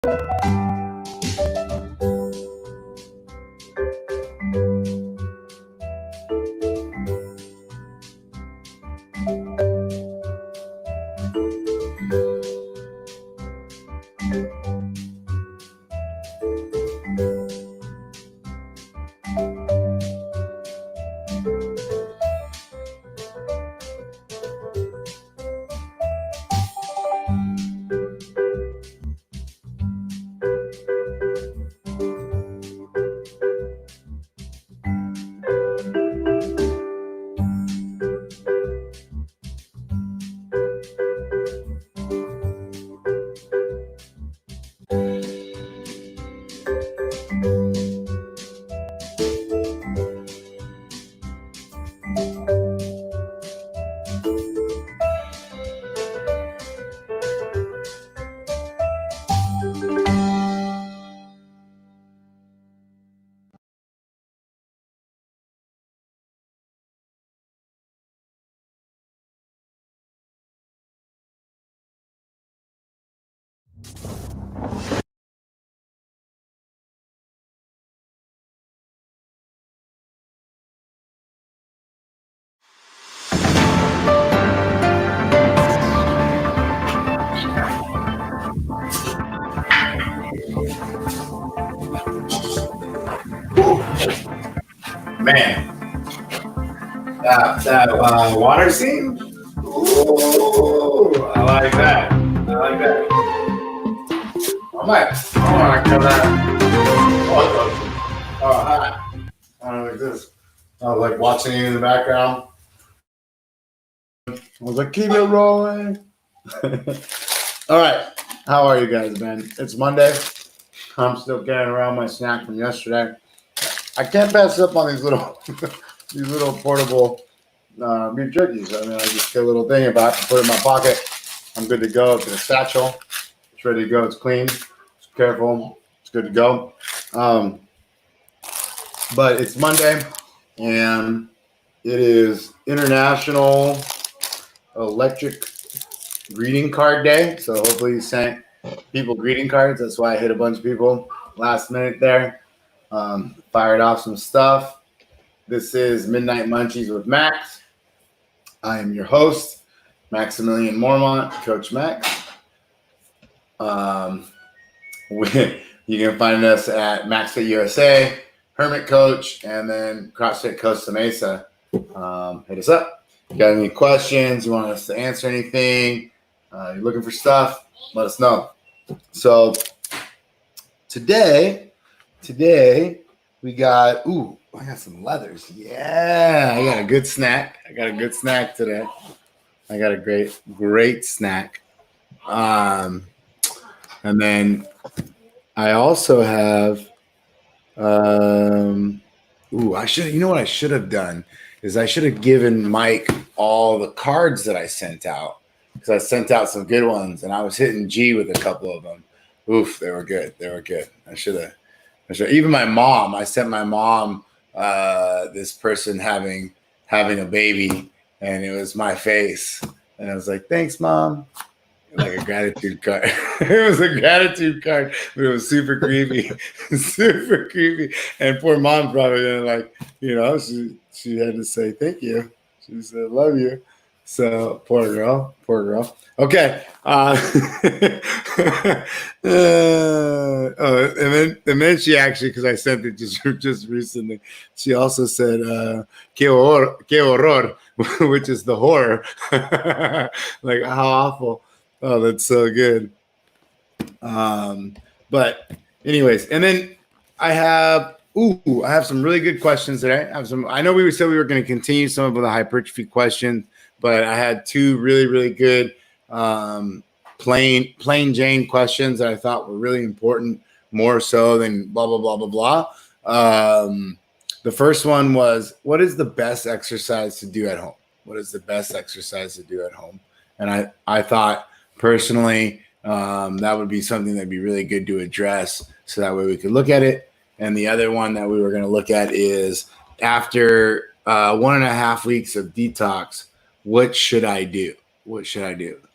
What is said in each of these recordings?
Man, that water scene. Ooh, I like that. I like that. I want to come out. Oh, hi. I don't know like this. I was like watching you in the background. I was like, keep it rolling. All right. How are you guys, man? It's Monday. I'm still carrying around my snack from yesterday. I can't pass up on these little portable beef jerkies. I mean, I just get a little thing about it, put it in my pocket. I'm good to go. It's in a satchel. It's ready to go. It's clean. It's careful. It's good to go. But it's Monday, and it is International Electric Greeting Card Day. So hopefully you sent people greeting cards. That's why I hit a bunch of people last minute there. Fired off some stuff. This is Mignight Munchies with Max. I am your host, Maximilian Mormont, Coach Max. You can find us at MaxFit USA, Hermit Coach, and then CrossFit Costa Mesa. Hit us up. If you got any questions, you want us to answer anything, you're looking for stuff, let us know. So today we got, I got some leathers. Yeah, I got a good snack. Today. I got a great snack. And then I also have, I should have done is I should have given Mike all the cards that I sent out, because I sent out some good ones and I was hitting G with a couple of them. Oof, they were good. I should have. Even my mom, I sent my mom this person having a baby, and it was my face. And I was like, thanks, Mom. Like a gratitude card. It was a gratitude card, but it was super creepy. And poor Mom probably she had to say thank you. She said, love you. So poor girl. Okay. And then she actually, because I sent it just recently, she also said, "Qué horror," which is the horror. Like, how awful. Oh, that's so good. But anyways, and then I have some really good questions today. I know we said we were going to continue some of the hypertrophy questions, but I had two really, really good plain Jane questions that I thought were really important, more so than blah, blah, blah, blah, blah. The first one was, what is the best exercise to do at home? And I thought personally that would be something that'd be really good to address, so that way we could look at it. And the other one that we were going to look at is, after 1.5 weeks of detox, what should I do?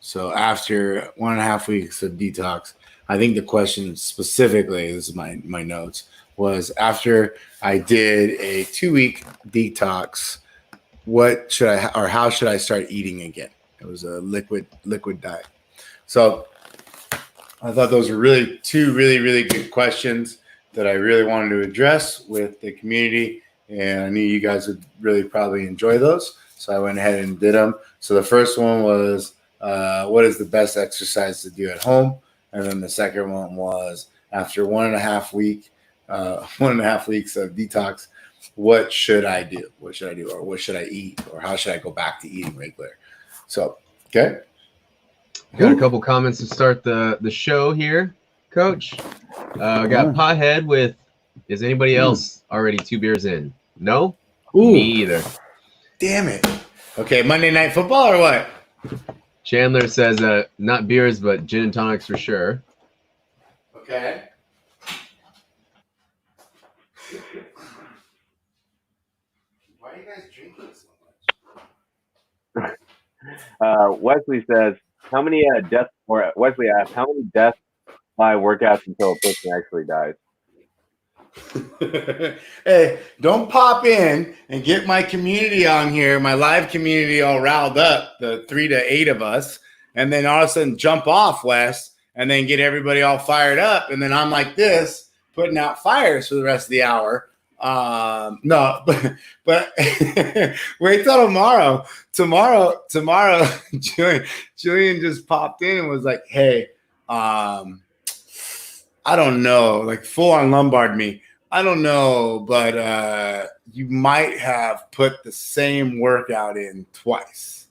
So after 1.5 weeks of detox, I think the question specifically, this is my notes, was after I did a 2-week detox, what should I or how should I start eating again? It was a liquid diet. So I thought those were really two really good questions that I really wanted to address with the community, and I knew you guys would really probably enjoy those. So I went ahead and did them. So the first one was, what is the best exercise to do at home? And then the second one was, after 1.5 weeks of detox, what should I do? What should I do? Or what should I eat? Or how should I go back to eating regular? So, okay. Got a couple comments to start the show here, Coach. Got Pothead with, is anybody else already 2 beers in? No? Ooh. Me either. Damn it. Okay, Monday Night Football or what? Chandler says not beers, but gin and tonics for sure. Okay. Why are you guys drinking so much? Wesley says, how many deaths, or Wesley asked, how many deaths by workouts until a person actually dies? Hey, don't pop in and get my community on here, my live community all riled up, the 3 to 8 of us, and then all of a sudden jump off, Wes, and then get everybody all fired up, and then I'm like this, putting out fires for the rest of the hour. No, but wait till tomorrow. Tomorrow, Julian just popped in and was like, hey, I don't know, like full on Lombard me. I don't know, but you might have put the same workout in twice.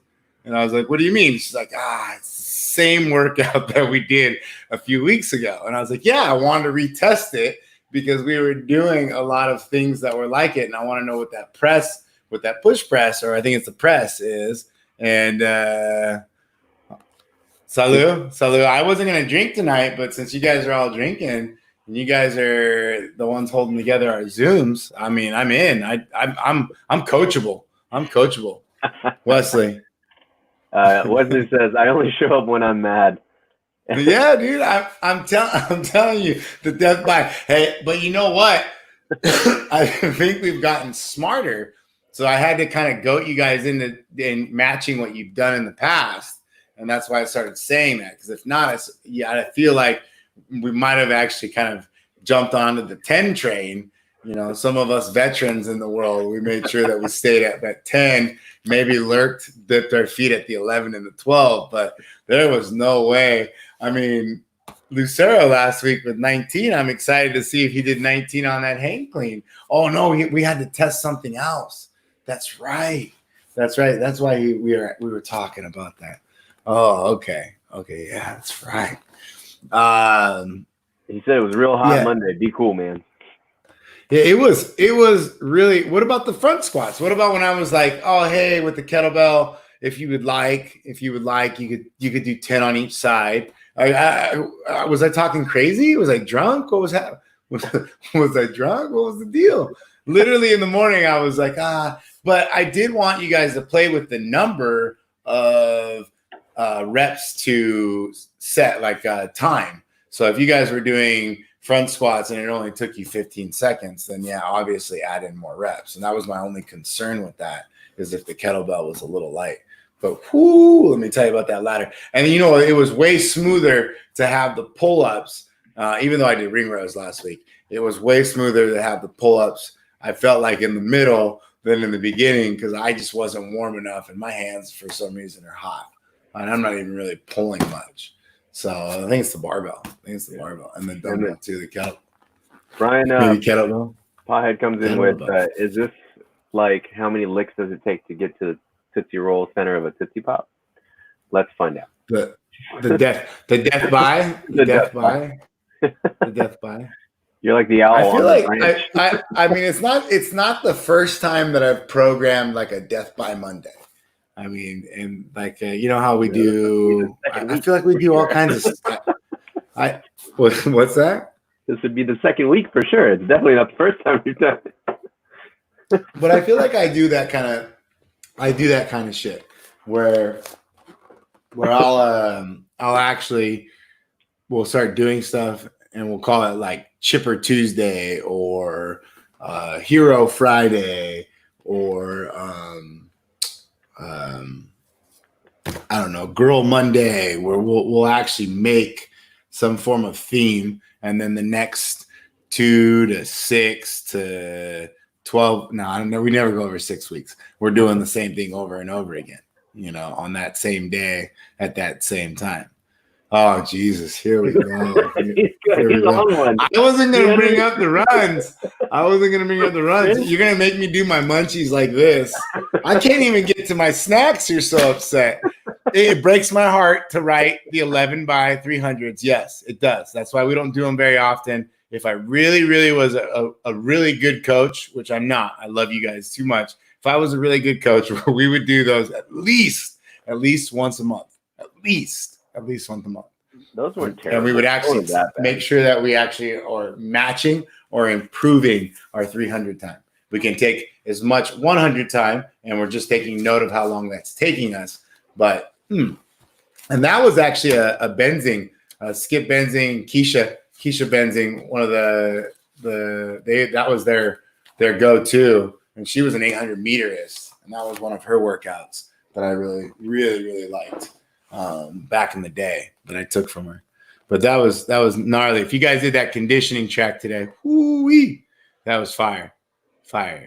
And I was like, what do you mean? She's like, it's the same workout that we did a few weeks ago. And I was like, yeah, I wanted to retest it because we were doing a lot of things that were like it. And I want to know what that push press, or I think it's the press is. And Salut. I wasn't going to drink tonight, but since you guys are all drinking, and you guys are the ones holding together our Zooms, I mean, I'm in. I'm coachable. I'm coachable. Wesley. Wesley says, I only show up when I'm mad. Yeah, dude. I'm telling you, the death by. Hey, but you know what? I think we've gotten smarter. So I had to kind of goat you guys into matching what you've done in the past. And that's why I started saying that. Because if not, I feel like we might have actually kind of jumped onto the 10 train. You know, some of us veterans in the world, we made sure that we stayed at that 10, maybe dipped our feet at the 11 and the 12. But there was no way. I mean, Lucero last week with 19. I'm excited to see if he did 19 on that hang clean. Oh, no, we had to test something else. That's right. That's why we were talking about that. Oh, okay. Yeah, that's right. He said it was real hot Monday. Be cool, man. Yeah, it was really. What about the front squats? What about when I was like, oh, hey, with the kettlebell, if you would like, you could do 10 on each side. Was I talking crazy? Was I drunk? What was happening? Was I drunk? What was the deal? Literally in the morning, I was like, but I did want you guys to play with the number of reps to set, like time. So if you guys were doing front squats and it only took you 15 seconds, then yeah, obviously add in more reps. And that was my only concern with that, is if the kettlebell was a little light. But let me tell you about that ladder. And you know, it was way smoother to have the pull-ups, even though I did ring rows last week. It was way smoother to have the pull-ups. I felt like in the middle than in the beginning because I just wasn't warm enough, and my hands for some reason are hot. And I'm not even really pulling much. So I think it's the barbell. And then dumbbell too, the kettlebell. Brian, maybe kettlebell. Pothead comes in with, is this like how many licks does it take to get to the Tootsie Roll center of a Tootsie Pop? Let's find out. The death by. The death by. You're like the owl. I feel like I mean it's not the first time that I've programmed like a death by Monday. I mean, and like you know how we do. I feel like we do all kinds of stuff. What's that? This would be the second week for sure. It's definitely not the first time you've done it. But I feel like I do that kind of shit where I'll actually we'll start doing stuff and we'll call it like Chipper Tuesday or Hero Friday or I don't know, Girl Monday, where we'll actually make some form of theme, and then the next 2 to 6 to 12. No, I don't know. We never go over 6 weeks. We're doing the same thing over and over again, on that same day at that same time. Oh, Jesus. Here we go. Here we go. I wasn't going to bring up the runs. You're going to make me do my munchies like this. I can't even get to my snacks. You're so upset. It breaks my heart to write the 11 by 300s. Yes, it does. That's why we don't do them very often. If I really, really was a really good coach, which I'm not, I love you guys too much. If I was a really good coach, we would do those at least once a month. At least once a month. Those weren't terrible. And we would actually make sure that we actually are matching or improving our 300 time. We can take as much 100 time, and we're just taking note of how long that's taking us. But, and that was actually a Benzing, Skip Benzing, Keisha Benzing, one of that was their go-to. And she was an 800 meterist. And that was one of her workouts that I really, really, really liked back in the day that I took from her. But that was gnarly. If you guys did that conditioning track today, woo-wee, that was fire. All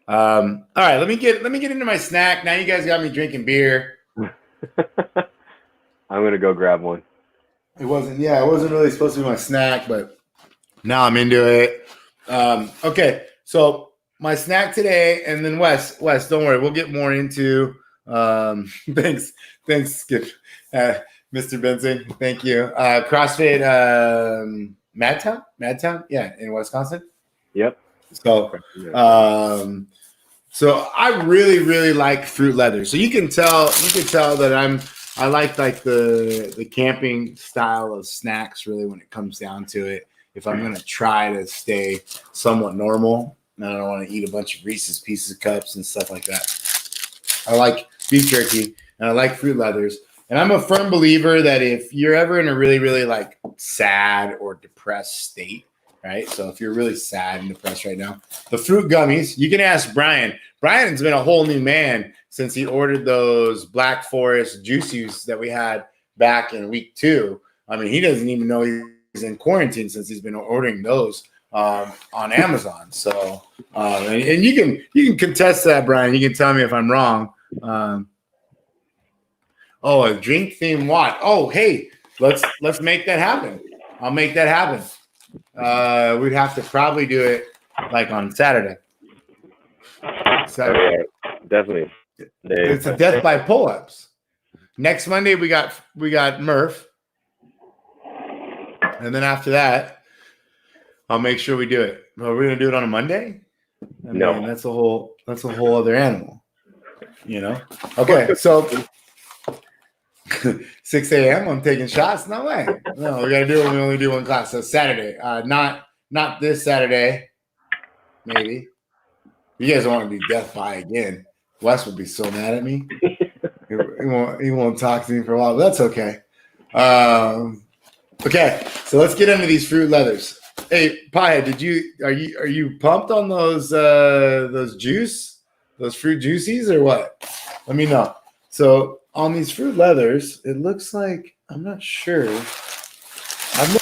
right, let me get into my snack. Now you guys got me drinking beer. I'm gonna go grab one. It wasn't really supposed to be my snack, but now I'm into it. Okay, so my snack today, and then Wes, don't worry, we'll get more into. Thanks, Skip, Mr. Benson. Thank you. CrossFit, Madtown, yeah, in Wisconsin. Yep. So, so I really, really like fruit leather. So you can tell that I like the camping style of snacks really when it comes down to it. If I'm gonna try to stay somewhat normal, and I don't want to eat a bunch of Reese's Pieces cups and stuff like that. I like beef jerky and I like fruit leathers. And I'm a firm believer that if you're ever in a really, really like sad or depressed state, right? So if you're really sad and depressed right now, the fruit gummies, you can ask Brian. Brian's been a whole new man since he ordered those Black Forest juices that we had back in week 2. I mean, he doesn't even know he's in quarantine since he's been ordering those on Amazon. So, and you can contest that, Brian. You can tell me if I'm wrong. A drink theme what? Oh, hey, let's make that happen. I'll make that happen. We'd have to probably do it like on Saturday. Yeah, definitely. It's a death by pull-ups. Next Monday we got Murph, and then after that, I'll make sure we do it. Are we gonna do it on a Monday? No, that's a whole other animal. Okay, so 6 a.m. I'm taking shots. No way. No, we gotta do it when we only do one class. So Saturday, not this Saturday. Maybe. You guys want to do death by again? Wes would be so mad at me. He won't talk to me for a while, but that's okay. Okay, so let's get into these fruit leathers. Hey, Pie, are you pumped on those fruit juices or what? Let me know. So on these fruit leathers, it looks like I'm not sure. I'm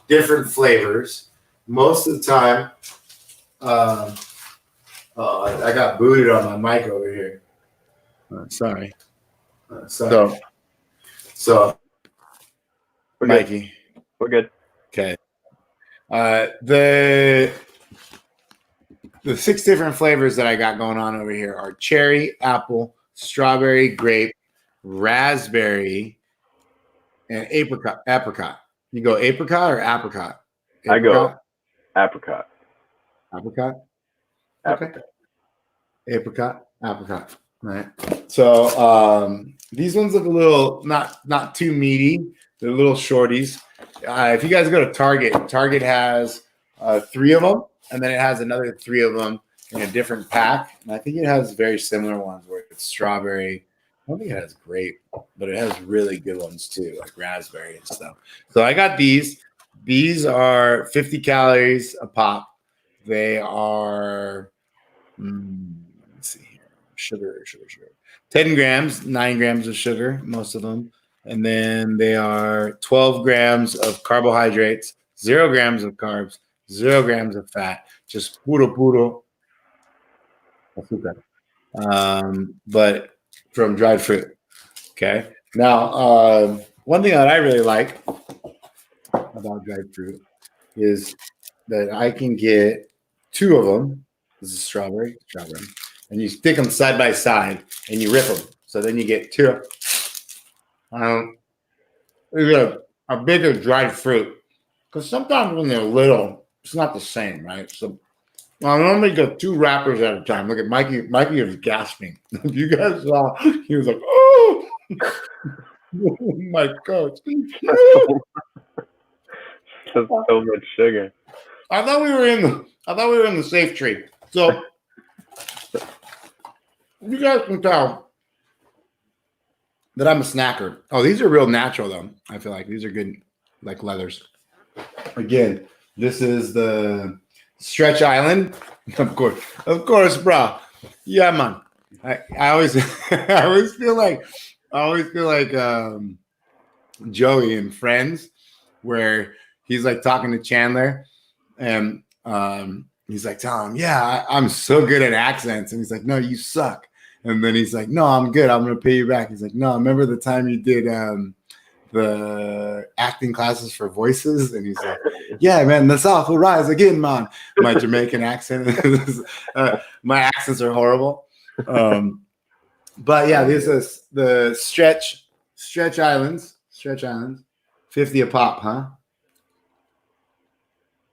different flavors. Most of the time, I got booted on my mic over here. Sorry. So we're Mikey. good. We're good. Okay. The 6 different flavors that I got going on over here are cherry, apple, strawberry, grape, raspberry, and apricot. You go apricot or apricot? I go apricot. Apricot? Okay. Apricot. All right. So these ones look a little not too meaty. They're little shorties. If you guys go to Target has 3 of them, and then it has another 3 of them in a different pack. And I think it has very similar ones where it's strawberry. I don't think it has grape, but it has really good ones too, like raspberry and stuff. So I got these. These are 50 calories a pop. They are, let's see here, sugar. 10 grams, 9 grams of sugar, most of them. And then they are 12 grams of carbohydrates, 0 grams of carbs, 0 grams of fat, just puro azúcar. But from dried fruit. Okay. Now, one thing that I really like about dried fruit is that I can get 2 of them. This is strawberry, and you stick them side by side and you rip them. So then you get 2. You get a bigger dried fruit because sometimes when they're little, it's not the same, right? So I normally get 2 wrappers at a time. Look at Mikey. Mikey is gasping. If you guys saw, he was like, "Oh, my coach." That's so much sugar. I thought we were in the safe tree. So you guys can tell that I'm a snacker. Oh, these are real natural though. I feel like these are good, like leathers. Again, this is the Stretch Island. Of course, bro. Yeah, man. I always I always feel like Joey in Friends, where he's like talking to Chandler, and he's like telling him, "Yeah, I'm so good at accents," and he's like, "No, you suck." And then he's like, "No, I'm good. I'm gonna pay you back." He's like, "No, remember the time you did the acting classes for voices?" And he's like, "Yeah, man, the South will rise again, man." My Jamaican accent, my accents are horrible. But yeah, this is the Stretch Islands, 50 a pop, huh?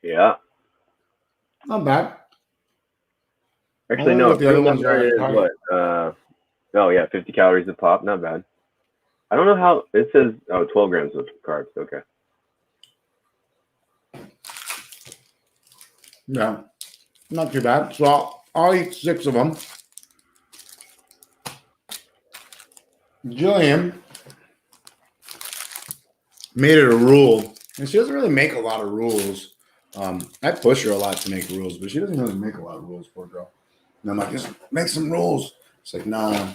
Yeah. Not bad. Actually, no. The other ones are what? Oh yeah, 50 calories a pop. Not bad. I don't know how it says. Oh, 12 grams of carbs. Okay. Yeah, not too bad. So I'll eat 6 of them. Jillian made it a rule, and she doesn't really make a lot of rules. I push her a lot to make rules, but she doesn't really make a lot of rules, poor girl. And I'm like, just make some rules. It's like, nah,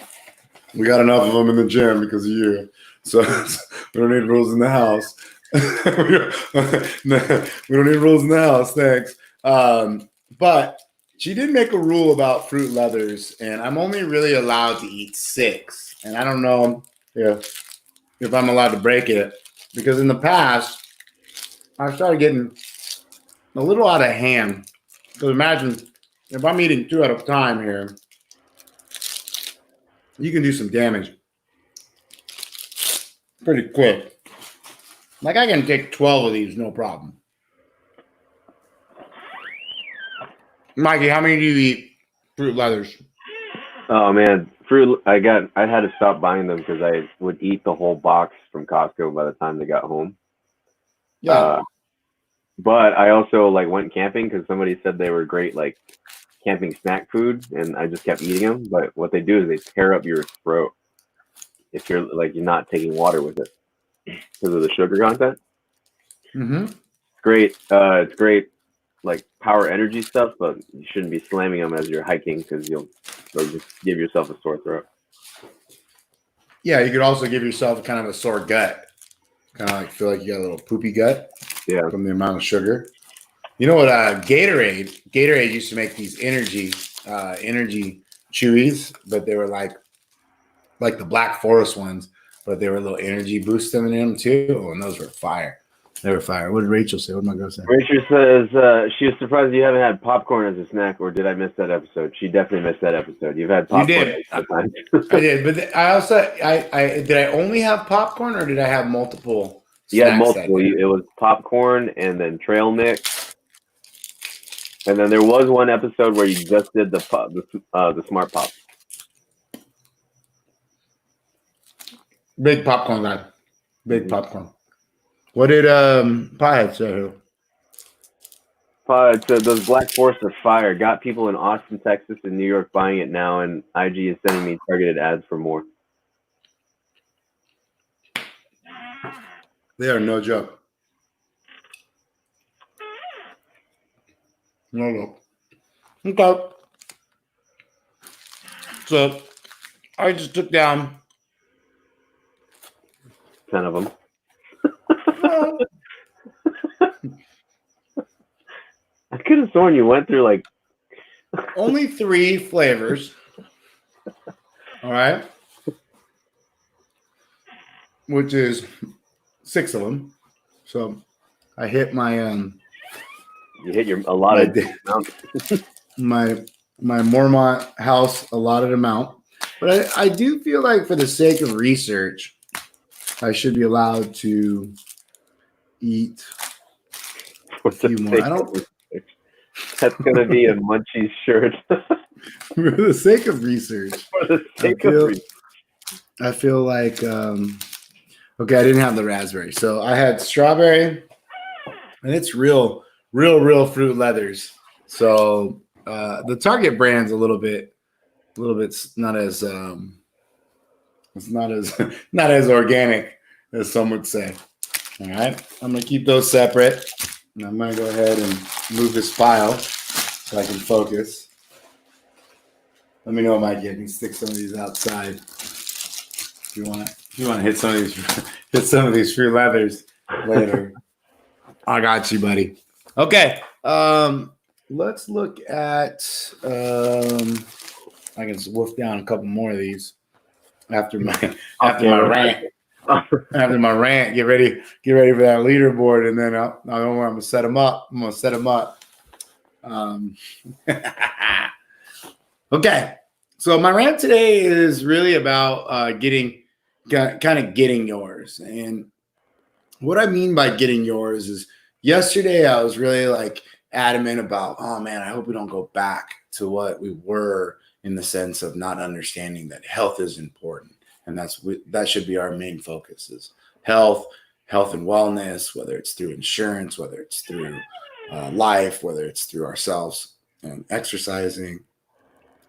we got enough of them in the gym because of you. So we don't need rules in the house. We don't need rules in the house, thanks. But she did make a rule about fruit leathers, and I'm only really allowed to eat 6. And I don't know if I'm allowed to break it, because in the past, I started getting a little out of hand. Because imagine if I'm eating 2 at a time here, you can do some damage pretty quick. Like I can take 12 of these, no problem. Mikey, how many do you eat fruit leathers? Oh man, fruit. I had to stop buying them because I would eat the whole box from Costco by the time they got home. Yeah. But I also like went camping because somebody said they were great like camping snack food, and I just kept eating them. But what they do is they tear up your throat if you're not taking water with it because of the sugar content. Mm-hmm. It's great, like power energy stuff, but you shouldn't be slamming them as you're hiking because you'll just give yourself a sore throat. Yeah, you could also give yourself kind of a sore gut. Kind of like feel like you got a little poopy gut. Yeah. From the amount of sugar. You know what? Gatorade used to make these energy chewies, but they were like the Black Forest ones, but they were a little energy boosting in them too. Oh, and those were fire. They were fire. What did Rachel say? What did my girl say? Rachel says she was surprised you haven't had popcorn as a snack, or did I miss that episode? She definitely missed that episode. You've had popcorn. You did. I did, but I also did I only have popcorn or did I have multiple? You had multiple. It was popcorn and then trail mix, and then there was one episode where you just did the smart pop. Big popcorn guy. Big popcorn. What did Piehead say? It said those Black Forest are fire. Got people in Austin, Texas, and New York buying it now, and IG is sending me targeted ads for more. They are no joke. No. Okay. So I just took down 10 of them. I could have sworn you went through like only 3 flavors. All right. Which is 6 of them. So I hit my you hit a lot of my Mormont house allotted amount. But I do feel like for the sake of research, I should be allowed to eat a few more. I don't. That's gonna be a Munchies shirt. For the sake of research. For the sake of research. I feel like okay, I didn't have the raspberry. So I had strawberry, and it's real fruit leathers. So the Target brand's a little bit not as it's not as organic as some would say. All right, I'm gonna keep those separate, and I'm gonna go ahead and move this file so I can focus. Let me know, Mikey. I can stick some of these outside if you want to hit some of these fruit leathers later. I got you, buddy. Okay. Let's look at I can wolf down a couple more of these after my rant. After my rant, get ready for that leaderboard, and then I don't know, I'm gonna set them up. Okay, so my rant today is really about getting yours, and what I mean by getting yours is yesterday I was really like adamant about, oh man, I hope we don't go back to what we were in the sense of not understanding that health is important. And that should be our main focus is health and wellness, whether it's through insurance, whether it's through life, whether it's through ourselves and exercising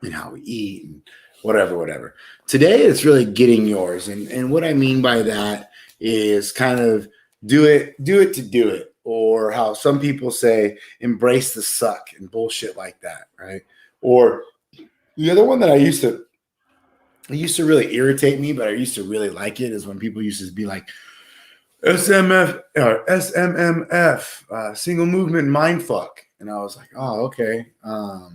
and how we eat and whatever. Today, it's really getting yours. And what I mean by that is kind of do it to do it, or how some people say, embrace the suck and bullshit like that, right? Or the other one that it used to really irritate me, but I used to really like it, is when people used to be like, SMF or SMMF, single movement mindfuck. And I was like, oh, okay. I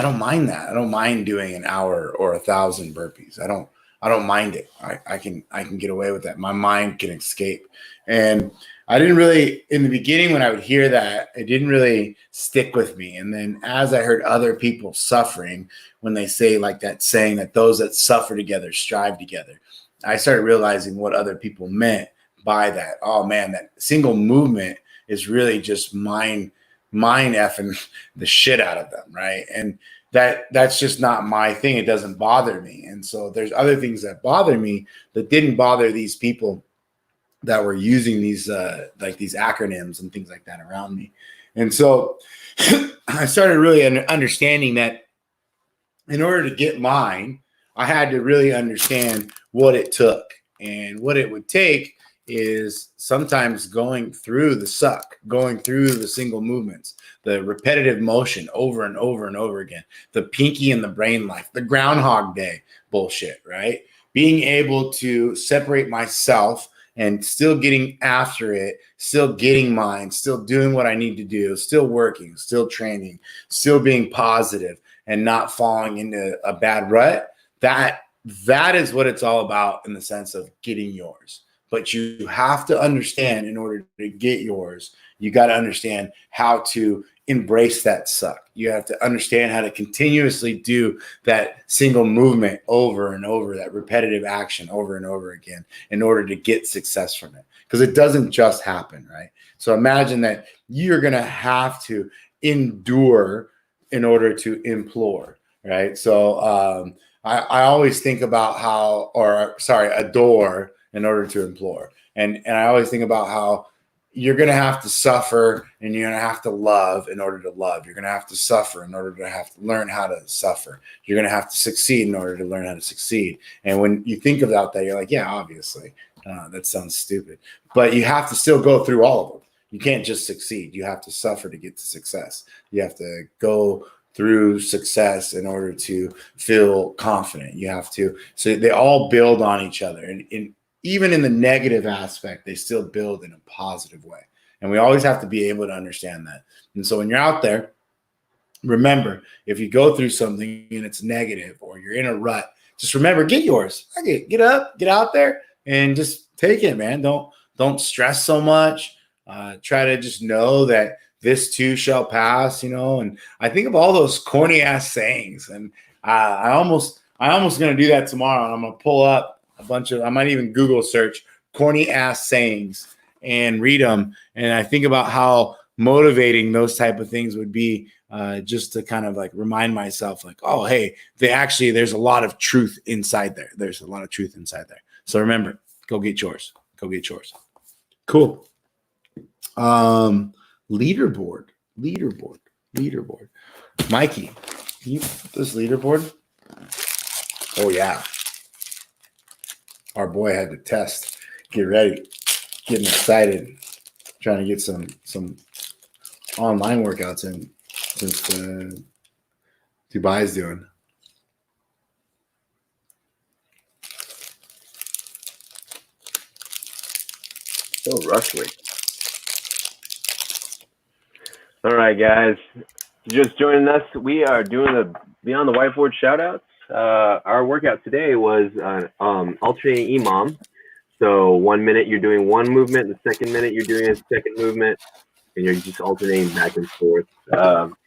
don't mind that. I don't mind doing an hour or 1,000 burpees. I don't mind it. I can get away with that. My mind can escape. And I didn't really, in the beginning, when I would hear that, it didn't really stick with me. And then as I heard other people suffering, when they say like that saying that those that suffer together strive together, I started realizing what other people meant by that. Oh man, that single movement is really just mind effing the shit out of them, right? And that's just not my thing. It doesn't bother me. And so there's other things that bother me that didn't bother these people that were using these like these acronyms and things like that around me. And so I started really understanding that in order to get mine, I had to really understand what it took. And what it would take is sometimes going through the suck, going through the single movements, the repetitive motion over and over and over again, the pinky and the brain life, the Groundhog Day bullshit, right? Being able to separate myself and still getting after it, still getting mine, still doing what I need to do, still working, still training, still being positive and not falling into a bad rut. That is what it's all about in the sense of getting yours. But you have to understand, in order to get yours, you got to understand how to embrace that suck. You have to understand how to continuously do that single movement over and over, that repetitive action over and over again in order to get success from it. Because it doesn't just happen, right? So imagine that you're going to have to endure in order to implore, right? So I always think about adore in order to implore. And I always think about how, you're going to have to suffer and you're going to have to love in order to love. You're going to have to suffer in order to have to learn how to suffer. You're going to have to succeed in order to learn how to succeed. And when you think about that, you're like, yeah, obviously, that sounds stupid. But you have to still go through all of them. You can't just succeed. You have to suffer to get to success. You have to go through success in order to feel confident. You have to. So they all build on each other. And even in the negative aspect, they still build in a positive way. And we always have to be able to understand that. And so when you're out there, remember, if you go through something and it's negative or you're in a rut, just remember, get yours. Get up, get out there and just take it, man. Don't stress so much. Try to just know that this too shall pass, and I think of all those corny ass sayings. And I almost going to do that tomorrow. And I'm going to pull up a bunch of, I might even Google search corny ass sayings and read them. And I think about how motivating those type of things would be, just to kind of like remind myself like, oh, hey, there's a lot of truth inside there. There's a lot of truth inside there. So remember, go get yours. Go get yours. Cool. Leaderboard. Mikey, can you put this leaderboard? Oh yeah. Our boy had to test. Get ready. Getting excited. Trying to get some online workouts in since Dubai's doing. So rustly. All right, guys. Just joining us. We are doing the Beyond the Whiteboard shout-outs. Our workout today was alternating EMOM. So 1 minute you're doing one movement, the second minute you're doing a second movement, and you're just alternating back and forth.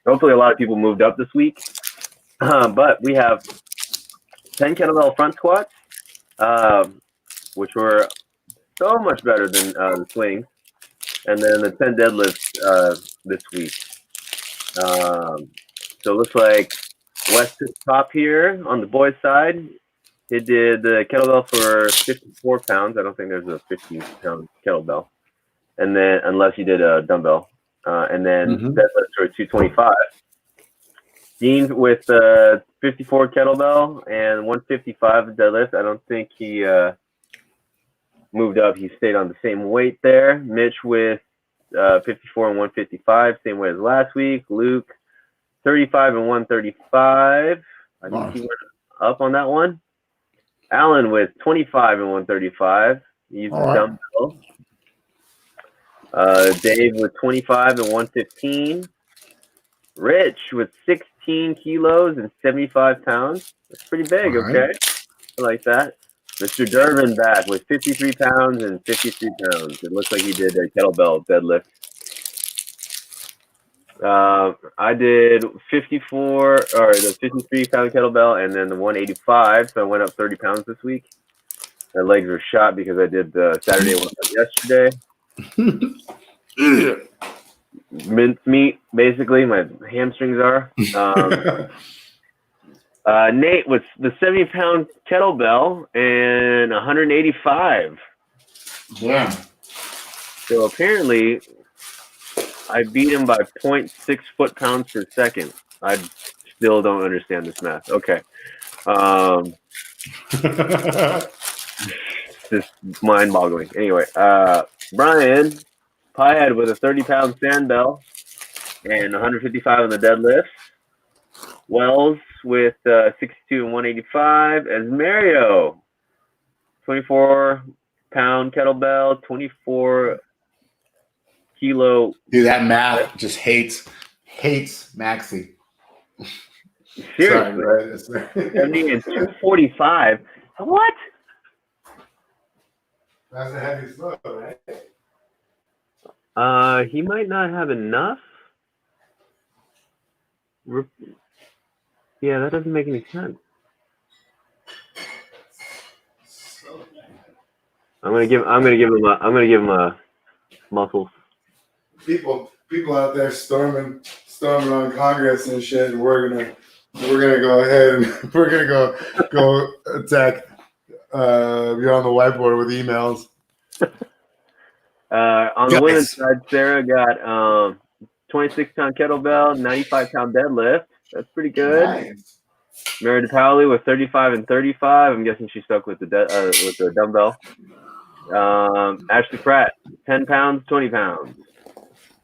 Hopefully a lot of people moved up this week. But we have 10 kettlebell front squats, which were so much better than the swings. And then the 10 deadlifts this week. So it looks like West is top here on the boys' side. He did the kettlebell for 54 pounds. I don't think there's a 15-pound kettlebell. And then, unless you did a dumbbell. And then deadlifts for 225. Dean with 54 kettlebell and 155 deadlift. I don't think he moved up. He stayed on the same weight there. Mitch with 54 and 155, same weight as last week. Luke, 35 and 135. I think he went up on that one. Alan with 25 and 135. He used the dumbbell. Dave with 25 and 115. Rich with 16 kilos and 75 pounds. That's pretty big, okay? I like that. Mr. Durbin back with 53 pounds and 53 pounds. It looks like he did a kettlebell deadlift. I did 54 or the 53-pound kettlebell and then the 185, so I went up 30 pounds this week. My legs were shot because I did the Saturday workout yesterday. Mince meat, basically. My hamstrings are. Nate with the 70-pound kettlebell and 185. Yeah. So apparently, I beat him by 0.6 foot-pounds per second. I still don't understand this math. Okay. Just mind-boggling. Anyway, Brian Piehead with a 30-pound sand bell and 155 on the deadlift. Wells with 62 and 185. As Mario, 24-pound kettlebell, 24 kilo. Dude, that math just hates Maxie. Seriously. Sorry, 70 and 245. What? That's a heavy slow, right? He might not have enough. Yeah, that doesn't make any sense. I'm gonna give him a muscles. People out there storming on Congress and shit, and we're gonna go ahead and we're gonna go attack Beyond the Whiteboard with emails. On the women's side, Sarah got 26-pound kettlebell, 95-pound deadlift. That's pretty good. Nice. Mary DePaoli with 35 and 35. I'm guessing she stuck with the dumbbell. Ashley Pratt, 10 pounds, 20 pounds.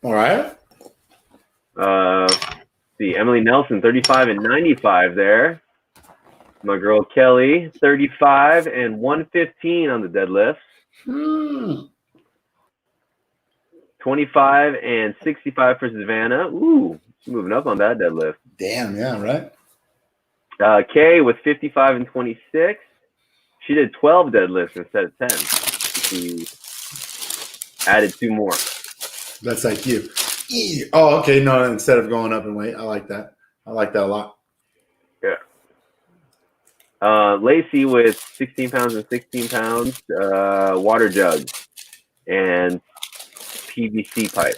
All right. See, Emily Nelson, 35 and 95 there. My girl Kelly, 35 and 115 on the deadlifts. 25 and 65 for Savannah. Ooh, she's moving up on that deadlift. Damn, yeah, right. Kay with 55 and 26. She did 12 deadlifts instead of 10. She added 2 more. That's like you. Oh, okay. No, instead of going up in weight, I like that. I like that a lot. Yeah. Lacey with 16 pounds and 16 pounds, water jug and PVC pipe.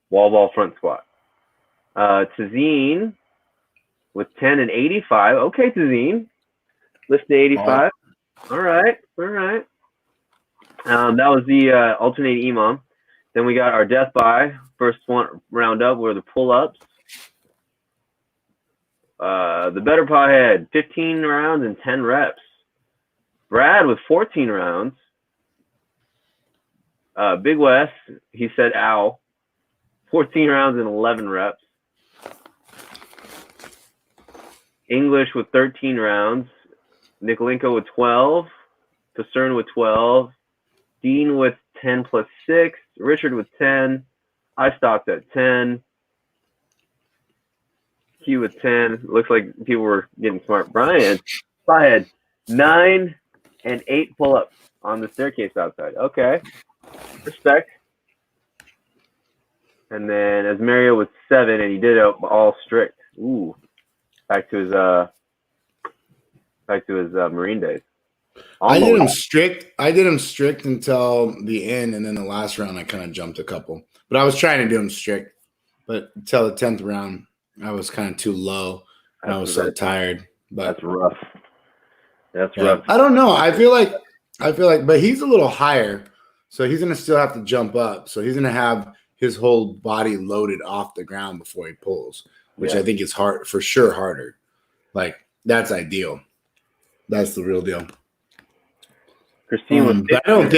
Wall ball front squat. Tazine with 10 and 85. Okay, Tazine. Lift to 85. All right. That was the alternate EMOM. Then we got our death by. First one round up were the pull-ups. The better pothead, 15 rounds and 10 reps. Brad with 14 rounds. Big West, he said ow. 14 rounds and 11 reps. English with 13 rounds. Nikolenko with 12. Pacern with 12. Dean with 10 plus 6. Richard with 10. I stopped at 10. Q with 10. Looks like people were getting smart. Brian, I had 9 and 8 pull-ups on the staircase outside. Okay. Respect. And then Asmario with 7, and he did it all strict. Ooh. Back to his Marine days. I did him strict until the end, and then the last round I kind of jumped a couple. But I was trying to do him strict. But until the 10th round, I was kind of too low, and I was so tired. But that's rough. That's rough. I don't know. I feel like, but he's a little higher, so he's gonna still have to jump up. So he's gonna have his whole body loaded off the ground before he pulls, which I think is hard for sure. Harder. Like that's ideal. That's the real deal. Christine, but I don't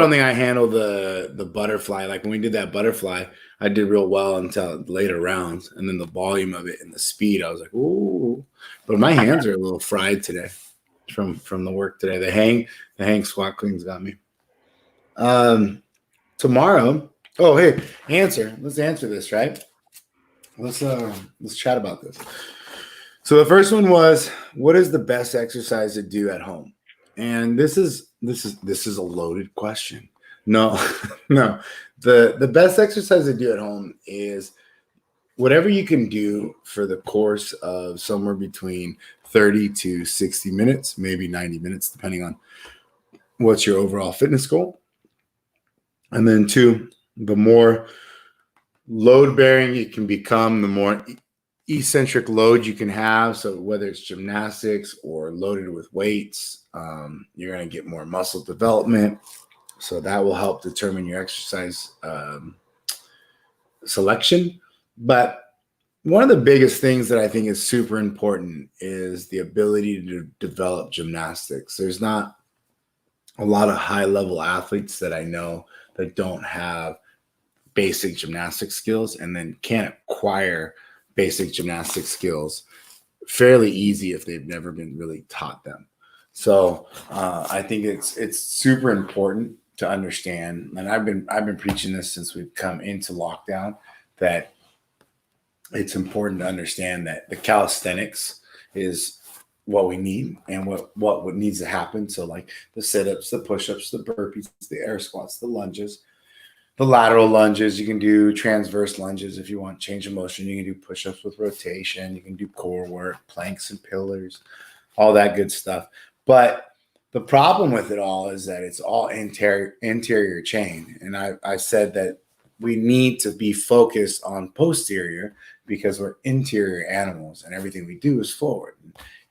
think I handled the butterfly. Like when we did that butterfly, I did real well until later rounds, and then the volume of it and the speed, I was like, ooh. But my hands are a little fried today from the work today. The hang squat cleans got me. Tomorrow. Oh, hey, let's answer this, right? Let's chat about this. So the first one was, what is the best exercise to do at home? And this is a loaded question. No. The best exercise to do at home is whatever you can do for the course of somewhere between 30 to 60 minutes, maybe 90 minutes, depending on what's your overall fitness goal. And then 2, the more load bearing you can become, the more eccentric load you can have. So whether it's gymnastics or loaded with weights, you're going to get more muscle development. So that will help determine your exercise selection. But one of the biggest things that I think is super important is the ability to develop gymnastics. There's not a lot of high-level athletes that I know that don't have basic gymnastic skills and then can't acquire basic gymnastic skills fairly easy if they've never been really taught them. So I think it's super important to understand, and I've been preaching this since we've come into lockdown, that it's important to understand that the calisthenics is what we need and what needs to happen. So like the sit-ups, the push-ups, the burpees, the air squats, the lunges, the lateral lunges. You can do transverse lunges if you want change of motion. You can do push-ups with rotation. You can do core work, planks and pillars, all that good stuff. But the problem with it all is that it's all interior chain. And I said that we need to be focused on posterior because we're interior animals and everything we do is forward.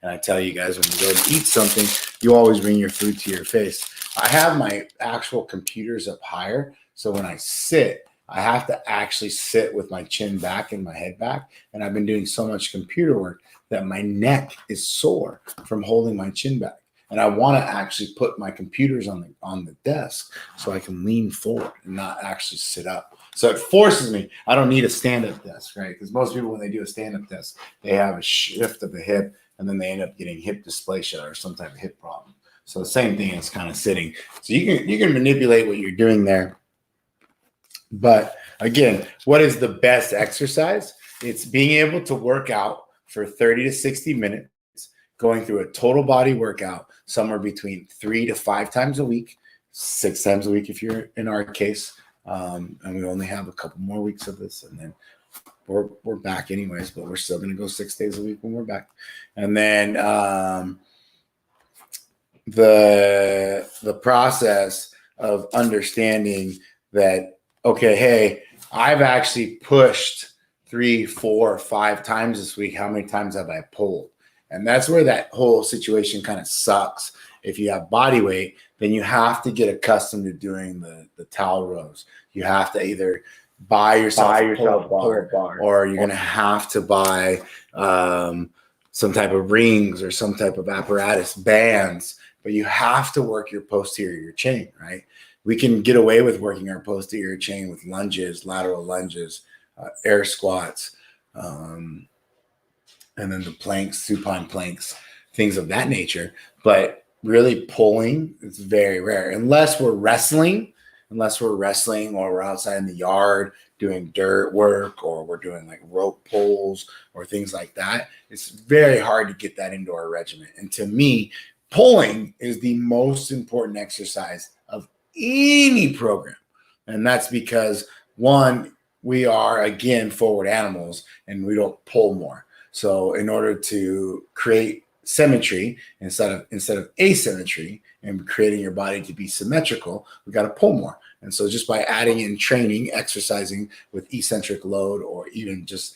And I tell you guys, when you go to eat something, you always bring your food to your face. I have my actual computers up higher. So when I sit, I have to actually sit with my chin back and my head back. And I've been doing so much computer work that my neck is sore from holding my chin back. And I want to actually put my computers on the desk so I can lean forward and not actually sit up. So it forces me. I don't need a stand-up desk, right? Because most people, when they do a stand-up desk, they have a shift of the hip, and then they end up getting hip dysplasia or some type of hip problem. So the same thing is kind of sitting. So you can manipulate what you're doing there. But again, what is the best exercise? It's being able to work out for 30 to 60 minutes, going through a total body workout somewhere between 3 to 5 times a week, 6 times a week if you're in our case. And we only have a couple more weeks of this, and then we're back anyways, but we're still going to go 6 days a week when we're back. And then the process of understanding that, okay, hey, I've actually pushed 3, 4, 5 times this week. How many times have I pulled? And that's where that whole situation kind of sucks. If you have body weight, then you have to get accustomed to doing the towel rows. You have to either buy yourself a pull-up bar, or you're going to have to buy some type of rings or some type of apparatus, bands, but you have to work your posterior chain, right? We can get away with working our posterior chain with lunges, lateral lunges, air squats, and then the planks, supine planks, things of that nature. But really pulling is very rare unless we're wrestling or we're outside in the yard doing dirt work, or we're doing like rope pulls or things like that. It's very hard to get that into our regimen. And to me, pulling is the most important exercise of any program. And that's because, one, we are, again, forward animals and we don't pull more. So in order to create symmetry instead of asymmetry and creating your body to be symmetrical, we got to pull more. And so just by adding in training, exercising with eccentric load, or even just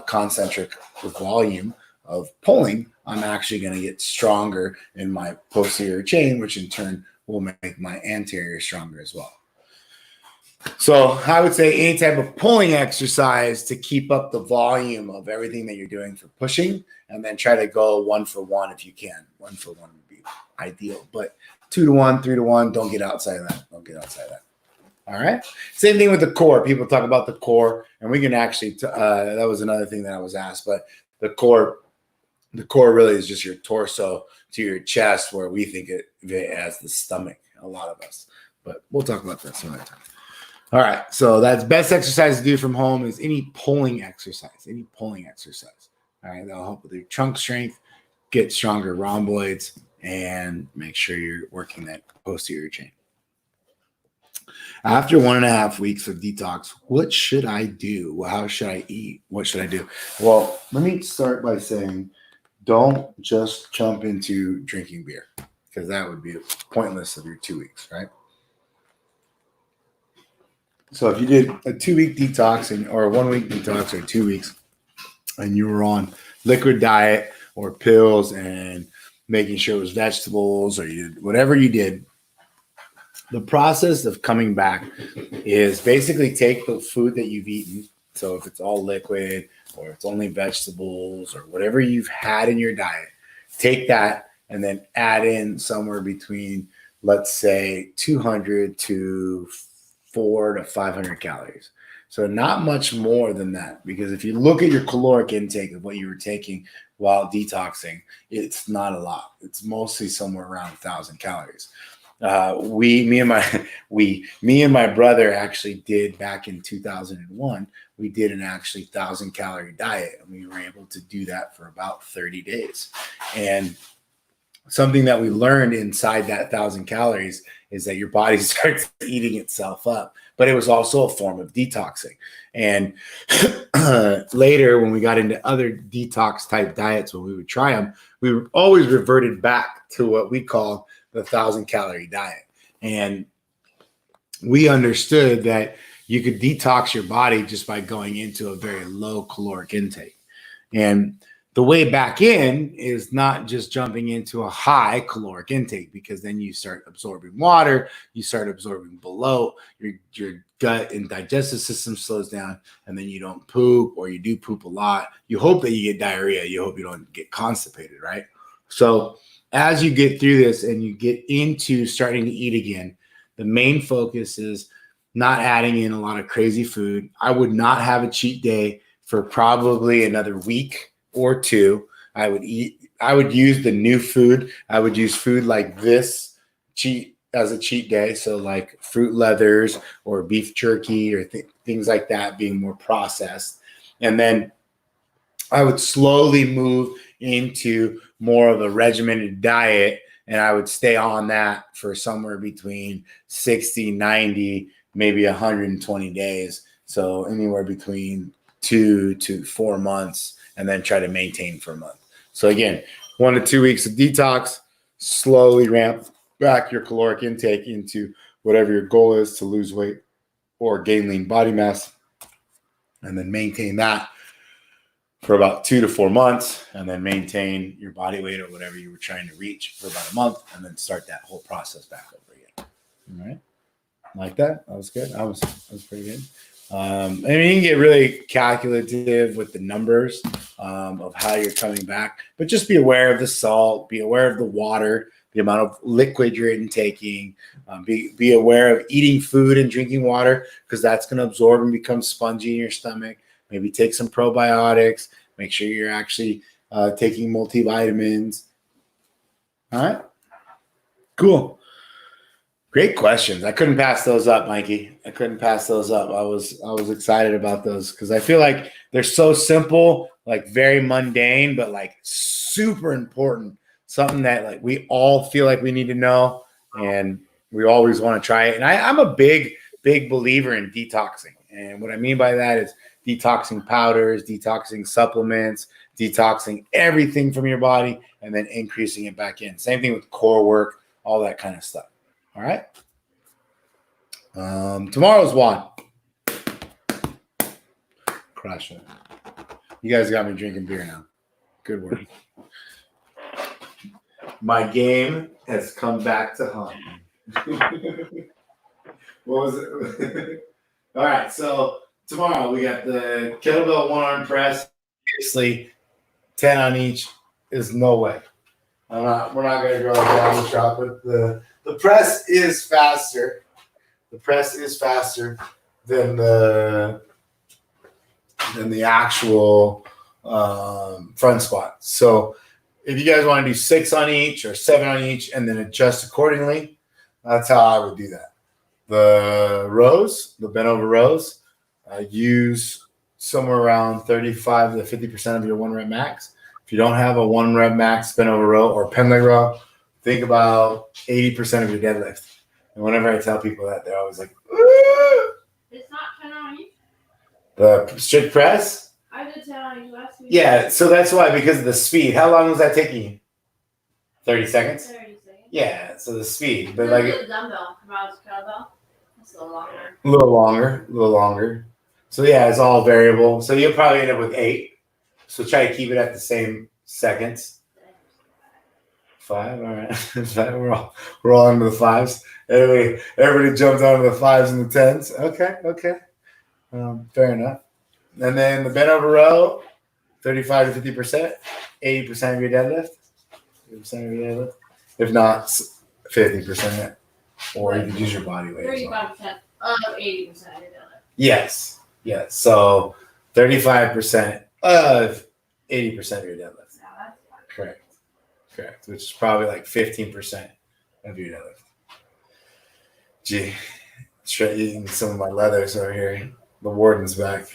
concentric volume of pulling, I'm actually going to get stronger in my posterior chain, which in turn will make my anterior stronger as well. So I would say any type of pulling exercise to keep up the volume of everything that you're doing for pushing, and then try to go 1 for 1 if you can. 1 for 1 would be ideal, but 2 to 1, 3 to 1, don't get outside of that. Don't get outside of that. All right. Same thing with the core. People talk about the core, and we can actually, that was another thing that I was asked, but the core really is just your torso to your chest, where we think it as the stomach, a lot of us, but we'll talk about that some other time. All right. So that's best exercise to do from home is any pulling exercise, All right. That'll help with your trunk strength, get stronger rhomboids, and make sure you're working that posterior chain. After 1.5 weeks of detox, what should I do? How should I eat? What should I do? Well, let me start by saying, don't just jump into drinking beer, because that would be pointless of your 2 weeks, right? So if you did a 2-week detox or a 1-week detox or 2 weeks, and you were on liquid diet or pills and making sure it was vegetables, or you did whatever you did, the process of coming back is basically take the food that you've eaten. So if it's all liquid or it's only vegetables or whatever you've had in your diet, take that and then add in somewhere between, let's say, 200 to 400 to 500 calories. So not much more than that, because if you look at your caloric intake of what you were taking while detoxing, it's not a lot. It's mostly somewhere around 1,000 calories. Me and my brother actually did back in 2001. We did an actually 1,000 calorie diet, and we were able to do that for about 30 days. And something that we learned inside that 1,000 calories is that your body starts eating itself up, but it was also a form of detoxing. And later, when we got into other detox type diets, when we would try them, we always reverted back to what we call the 1,000 calorie diet. And we understood that you could detox your body just by going into a very low caloric intake. And The way back in is not just jumping into a high caloric intake, because then you start absorbing water, you start absorbing bloat, your gut and digestive system slows down, and then you don't poop, or you do poop a lot. You hope that you get diarrhea. You hope you don't get constipated, right? So as you get through this and you get into starting to eat again, the main focus is not adding in a lot of crazy food. I would not have a cheat day for probably another week or two. I would use the new food. I would use food like this as a cheat day. So like fruit leathers or beef jerky or things like that, being more processed. And then I would slowly move into more of a regimented diet, and I would stay on that for somewhere between 60, 90, maybe 120 days. So anywhere between 2 to 4 months, and then try to maintain for a month. So again, 1 to 2 weeks of detox, slowly ramp back your caloric intake into whatever your goal is to lose weight or gain lean body mass, and then maintain that for about 2 to 4 months, and then maintain your body weight or whatever you were trying to reach for about a month, and then start that whole process back over again. All right. Like that? That was good. That was pretty good. I mean, you can get really calculative with the numbers of how you're coming back, but just be aware of the salt, be aware of the water, the amount of liquid you're intaking, be aware of eating food and drinking water, because that's going to absorb and become spongy in your stomach. Maybe take some probiotics. Make sure you're actually taking multivitamins. All right. Cool. Great questions. I couldn't pass those up, Mikey. I couldn't pass those up. I was excited about those because I feel like they're so simple, like very mundane, but like super important. Something that like we all feel like we need to know, and we always want to try it. And I'm a big believer in detoxing. And what I mean by that is detoxing powders, detoxing supplements, detoxing everything from your body, and then increasing it back in. Same thing with core work, all that kind of stuff. All right. Tomorrow's one. Crush it. You guys got me drinking beer now. Good work. My game has come back to haunt me. What was it? All right. So tomorrow we got the kettlebell one-arm press. Seriously, 10 on each is no way. We're not going to go down the shop, but the press is faster. The press is faster than the actual front squat. So if you guys want to do 6 on each or 7 on each and then adjust accordingly, that's how I would do that. The rows, the bent over rows, use somewhere around 35 to 50% of your 1 rep max. If you don't have a 1 rep max bent over row or pen leg row, think about 80% of your deadlift. And whenever I tell people that, they're always like, "Ooh." It's not 10 on each. The strict press? I did 10 on each last week. Yeah, so that's why, because of the speed. How long was that taking you? 30 seconds? 30 seconds. Yeah, so the speed. But But like the dumbbell, Rob's kettlebell, it's a little longer. a little longer. So yeah, it's all variable. So you'll probably end up with 8. So try to keep it at the same seconds. 5, all right. 5, we're all into the 5s. Everybody jumped onto the 5s and the 10s. Okay. Fair enough. And then the bent over row, 35 to 50%, 80% of your deadlift. 80% of your deadlift. If not, 50%. Or you could use your body weight. 35% of 80% of your deadlift. Yes. So 35% of 80% of your deadlift. Now that's fine. Correct. Which is probably like 15% of your deadlift. Gee, eating some of my leathers over here. The warden's back.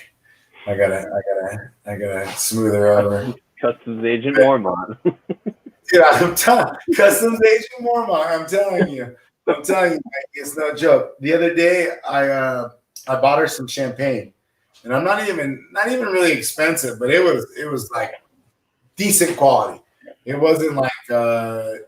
I gotta smooth her over. Customs Agent Mormont. Dude, I'm telling Customs Agent Mormont. I'm telling you, Mike, it's no joke. The other day, I bought her some champagne, and I'm not even really expensive, but it was like decent quality. It wasn't like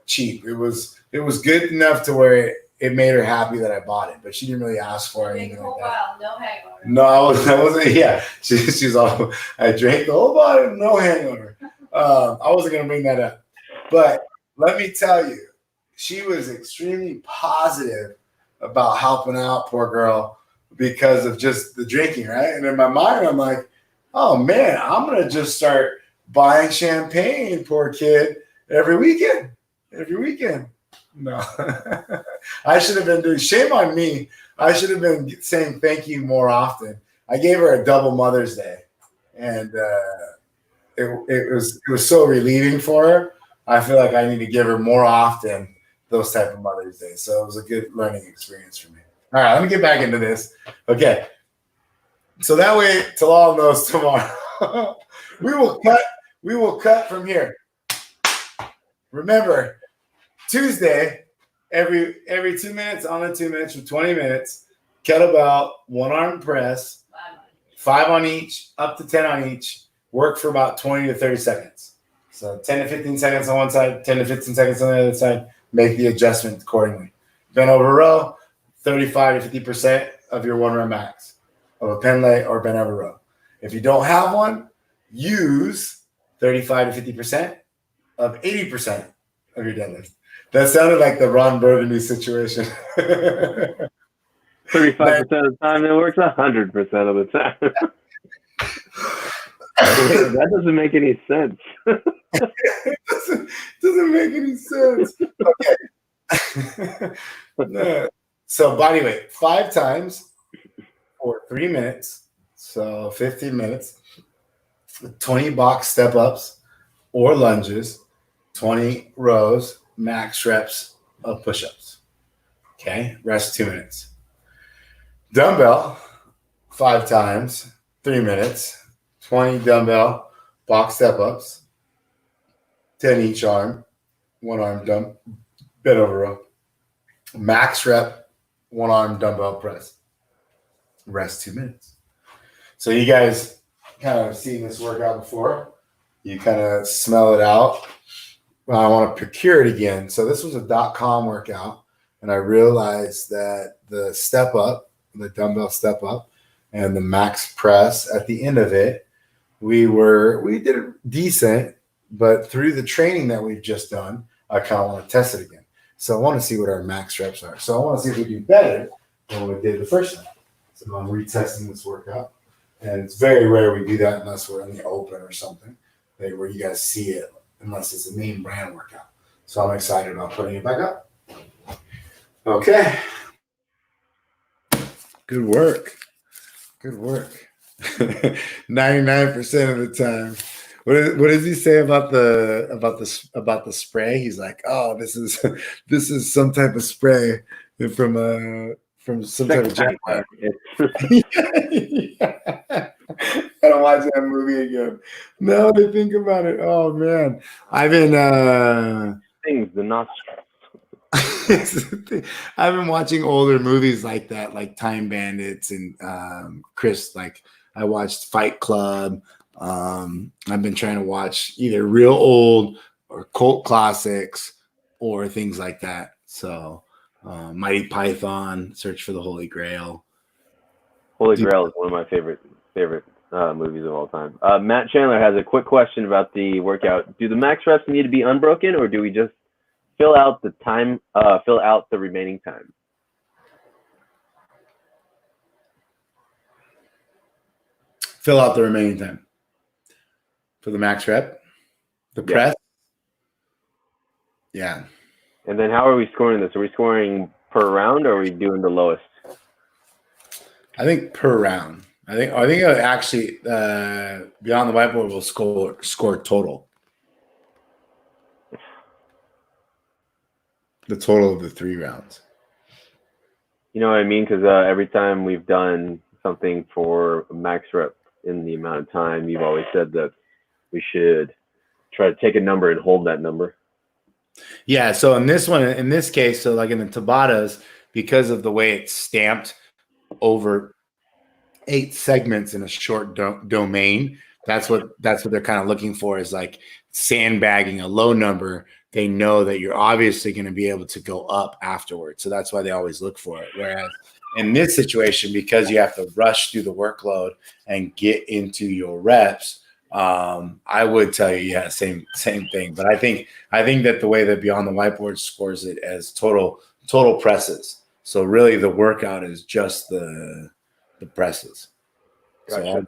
cheap. It was good enough to where it made her happy that I bought it, but she didn't really ask for it. Drink a whole bottle, no hangover. No, I wasn't. Yeah, she's all. I drank the whole bottle, no hangover. I wasn't going to bring that up. But let me tell you, she was extremely positive about helping out poor girl because of just the drinking, right? And in my mind, I'm like, oh, man, I'm going to just start buying champagne, poor kid, every weekend. No. I should have been doing, shame on me. I should have been saying thank you more often. I gave her a double Mother's Day, and it was so relieving for her. I feel like I need to give her more often those type of Mother's Days. So it was a good learning experience for me. All right, let me get back into this. Okay. So that way Talal knows tomorrow. we will cut from here. Remember, Tuesday, every 2 minutes on the 2 minutes for 20 minutes, kettlebell, one arm press, 5 on each, up to 10 on each, work for about 20 to 30 seconds. So 10 to 15 seconds on one side, 10 to 15 seconds on the other side, make the adjustment accordingly. Bent over row, 35 to 50% of your 1 rep max of a pen lay or bent over row. If you don't have one, use 35 to 50% of 80% of your deadlift. That sounded like the Ron Burgundy situation. 35% of the time, it works 100% of the time. That doesn't make any sense. It doesn't make any sense. Okay. No. So body weight 5 times for 3 minutes. So 15 minutes. 20 box step ups or lunges. 20 rows, max reps of push-ups. Okay. Rest 2 minutes. Dumbbell 5 times, 3 minutes. 20 dumbbell box step ups, 10 each arm, 1 arm dump, bent over row. Max rep, 1 arm dumbbell press. Rest 2 minutes. So you guys kind of seen this workout before. You kind of smell it out. I want to procure it again. So this was a .com workout, and I realized that the step up, the dumbbell step up, and the max press at the end of it, we did it decent, but through the training that we've just done, I kind of want to test it again. So I want to see what our max reps are. So I want to see if we do better than we did the first time. So I'm retesting this workout, and it's very rare we do that unless we're in the open or something where you guys see it, unless it's a name brand workout. So I'm excited about putting it back up. Okay. Good work. 99% of the time. What does he say about the spray? He's like, oh, this is some type of spray from some type of jackpot. I don't watch that movie again. Now that I think about it, oh man, I've been Things, the nostrils. I've been watching older movies like that, like Time Bandits and Chris. Like I watched Fight Club. I've been trying to watch either real old or cult classics or things like that. So Mighty Python, Search for the Holy Grail. Holy Grail is one of my favorite movies of all time. Matt Chandler has a quick question about the workout. Do the max reps need to be unbroken, or do we just fill out the time? Fill out the remaining time. Fill out the remaining time for the max rep. The press. Yeah. And then how are we scoring this? Are we scoring per round, or are we doing the lowest? I think per round. I think actually Beyond the Whiteboard will score total. The total of the 3 rounds. You know what I mean? Because every time we've done something for a max rep in the amount of time, you've always said that we should try to take a number and hold that number. Yeah. So in this case, so like in the Tabatas, because of the way it's stamped over 8 segments in a short domain, that's what they're kind of looking for, is like sandbagging a low number. They know that you're obviously going to be able to go up afterwards. So that's why they always look for it. Whereas in this situation, because you have to rush through the workload and get into your reps, I would tell you, yeah, same thing. But I think that the way that Beyond the Whiteboard scores it as total presses. So really, the workout is just the presses. So Gotcha.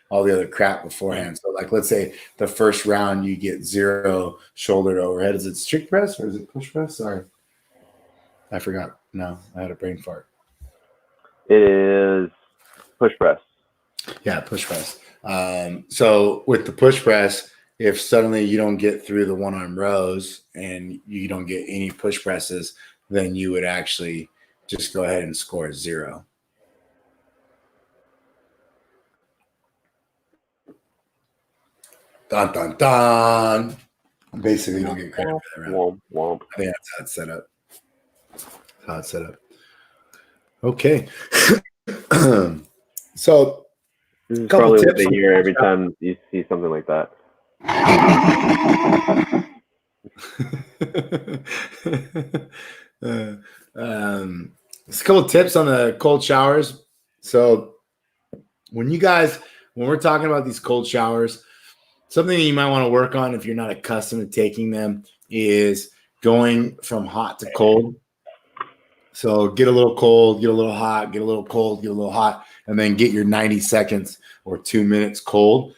all the other crap beforehand. So like, let's say the first round you get 0 shoulder to overhead. Is it strict press or is it push press? Sorry, I forgot. No, I had a brain fart. It is push press. Yeah, push press. So with the push press, if suddenly you don't get through the one arm rows and you don't get any push presses, then you would actually just go ahead and score 0. Dun dun dun. Basically, you don't get credit for that round. Womp, womp. I think that's how it's set up. How it's set up. Okay. So This is Couple probably what tips they on hear every push-up. time you see something like that. Just a couple tips on the cold showers. So when we're talking about these cold showers, something that you might want to work on if you're not accustomed to taking them is going from hot to cold. So get a little cold, get a little hot, get a little cold, get a little hot, and then get your 90 seconds or 2 minutes cold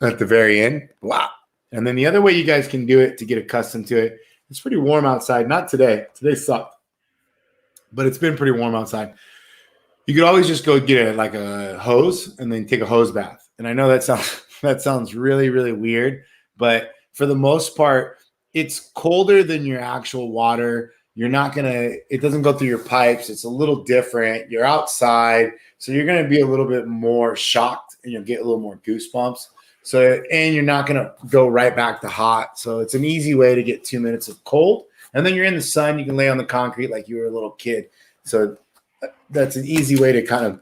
at the very end. Wow. And then the other way you guys can do it to get accustomed to it, it's pretty warm outside. Not today. Today sucked. But it's been pretty warm outside. You could always just go get a hose and then take a hose bath. And I know that sounds really, really weird, but for the most part, it's colder than your actual water. It doesn't go through your pipes. It's a little different. You're outside, so you're going to be a little bit more shocked and you'll get a little more goosebumps. And you're not going to go right back to hot. So it's an easy way to get 2 minutes of cold. And then you're in the sun. You can lay on the concrete like you were a little kid. So that's an easy way to kind of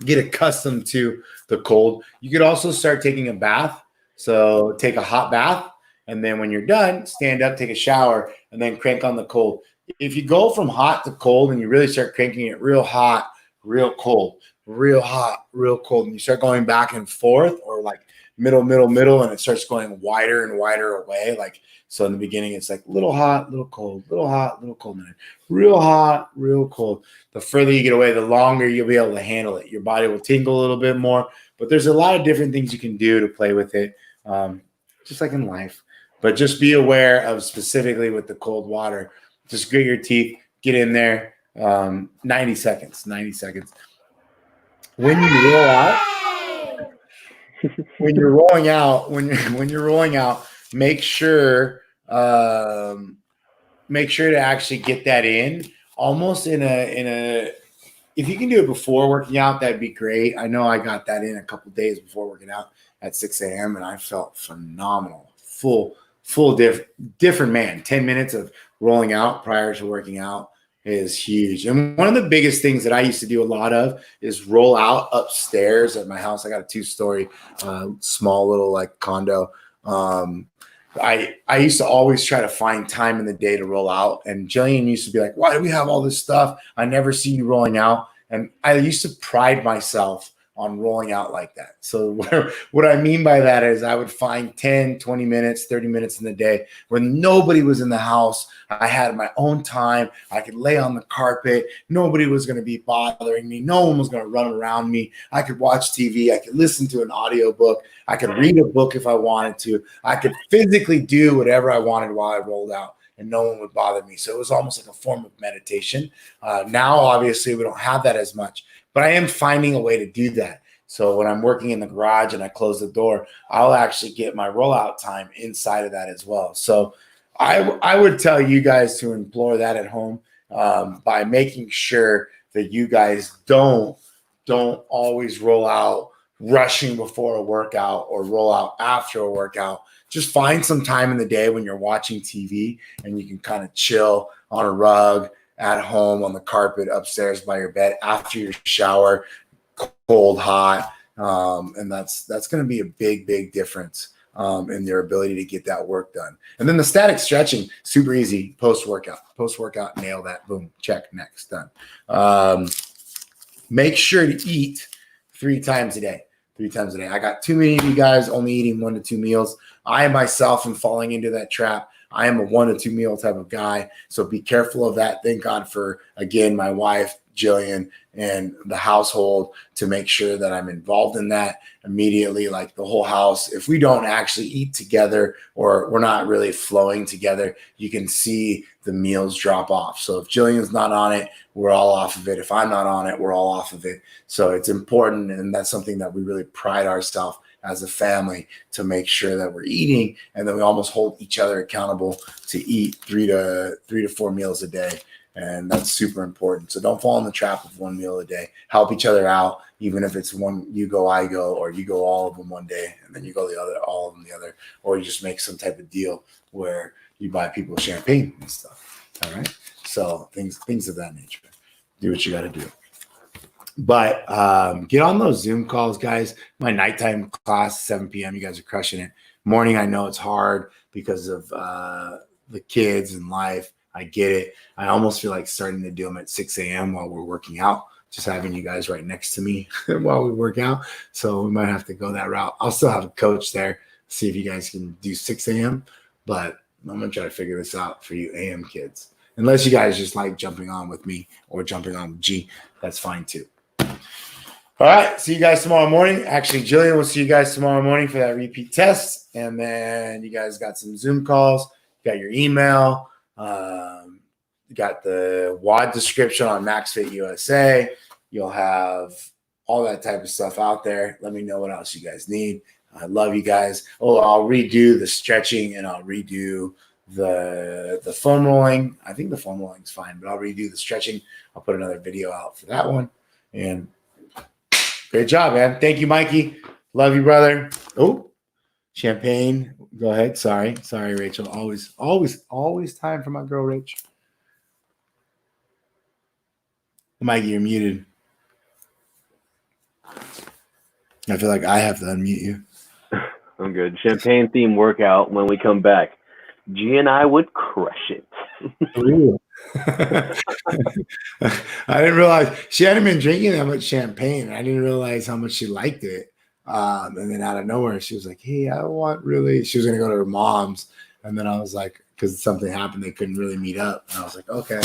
get accustomed to the cold. You could also start taking a bath. So take a hot bath. And then when you're done, stand up, take a shower, and then crank on the cold. If you go from hot to cold and you really start cranking it real hot, real cold, real hot, real cold, and you start going back and forth or like middle, and it starts going wider and wider away. So in the beginning, it's like little hot, little cold, little hot, little cold, and then real hot, real cold. The further you get away, the longer you'll be able to handle it. Your body will tingle a little bit more, but there's a lot of different things you can do to play with it, just like in life. But just be aware of specifically with the cold water. Just grit your teeth, get in there. 90 seconds. When you roll out, when you're rolling out, make sure to actually get that in almost in a. If you can do it before working out, that'd be great. I know I got that in a couple of days before working out at 6 a.m. and I felt phenomenal, different man. 10 minutes of rolling out prior to working out is huge. And one of the biggest things that I used to do a lot of is roll out upstairs at my house. I got a 2-story, small little like condo. I used to always try to find time in the day to roll out. And Jillian used to be like, why do we have all this stuff? I never see you rolling out. And I used to pride myself on rolling out like that. So what I mean by that is I would find 10, 20 minutes, 30 minutes in the day when nobody was in the house. I had my own time. I could lay on the carpet. Nobody was going to be bothering me. No one was going to run around me. I could watch TV. I could listen to an audiobook. I could read a book if I wanted to. I could physically do whatever I wanted while I rolled out, and no one would bother me. So it was almost like a form of meditation. Now, obviously, we don't have that as much, but I am finding a way to do that. So when I'm working in the garage and I close the door, I'll actually get my rollout time inside of that as well. So I would tell you guys to implore that at home by making sure that you guys don't always roll out rushing before a workout or roll out after a workout. Just find some time in the day when you're watching TV and you can kind of chill on a rug at home on the carpet upstairs by your bed after your shower, cold, hot. And that's going to be a big difference in your ability to get that work done. And then the static stretching, super easy post-workout, nail that. Boom, check, next, done. Make sure to eat 3 times a day. 3 times a day. I got too many of you guys only eating 1 to 2 meals. I myself am falling into that trap. I am a 1 to 2 meal type of guy. So be careful of that. Thank God for, again, my wife, Jillian, and the household to make sure that I'm involved in that immediately, like the whole house. If we don't actually eat together or we're not really flowing together, you can see the meals drop off. So if Jillian's not on it, we're all off of it. If I'm not on it, we're all off of it. So it's important, and that's something that we really pride ourselves as a family to make sure that we're eating, and then we almost hold each other accountable to eat 3 to 4 meals a day. And that's super important. So don't fall in the trap of 1 meal a day. Help each other out, even if it's one you go, I go, or you go all of them one day and then you go the other, all of them the other, or you just make some type of deal where you buy people champagne and stuff. All right. So things of that nature. Do what you got to do. But get on those Zoom calls, guys. My nighttime class, 7 p.m. You guys are crushing it. Morning, I know it's hard because of the kids and life. I get it. I almost feel like starting to do them at 6 a.m. while we're working out, just having you guys right next to me while we work out. So we might have to go that route. I'll still have a coach there, see if you guys can do 6 a.m. But I'm going to try to figure this out for you AM kids. Unless you guys just like jumping on with me or jumping on with G, that's fine too. All right. See you guys tomorrow morning. Actually, Jillian will see you guys tomorrow morning for that repeat test. And then you guys got some Zoom calls, got your email. You got the WOD description on MaxFit USA. You'll have all that type of stuff out there. Let me know what else you guys need. I love you guys. Oh, I'll redo the stretching and I'll redo the foam rolling. I think the foam rolling is fine, but I'll redo the stretching. I'll put another video out for that one. And great job, man. Thank you, Mikey. Love you, brother. Oh, champagne. Go ahead. Sorry, Rachel. Always time for my girl, Rach. Mikey, you're muted. I feel like I have to unmute you. I'm good. Champagne theme workout when we come back. G and I would crush it. I didn't realize she hadn't been drinking that much champagne. I didn't realize how much she liked it. And then out of nowhere, she was like, hey, I want really, she was going to go to her mom's. And then I was like, because something happened, they couldn't really meet up. And I was like, okay,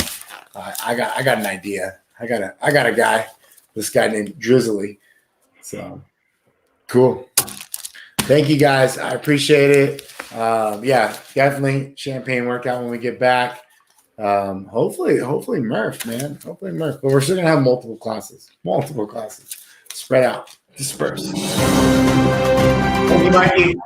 I got an idea. I got a guy, this guy named Drizzly. So cool. Thank you guys. I appreciate it. Yeah, definitely champagne workout when we get back. Hopefully Murph, man. Hopefully Murph. But we're still gonna have multiple classes. Spread out. Disperse. Thank you, Mikey.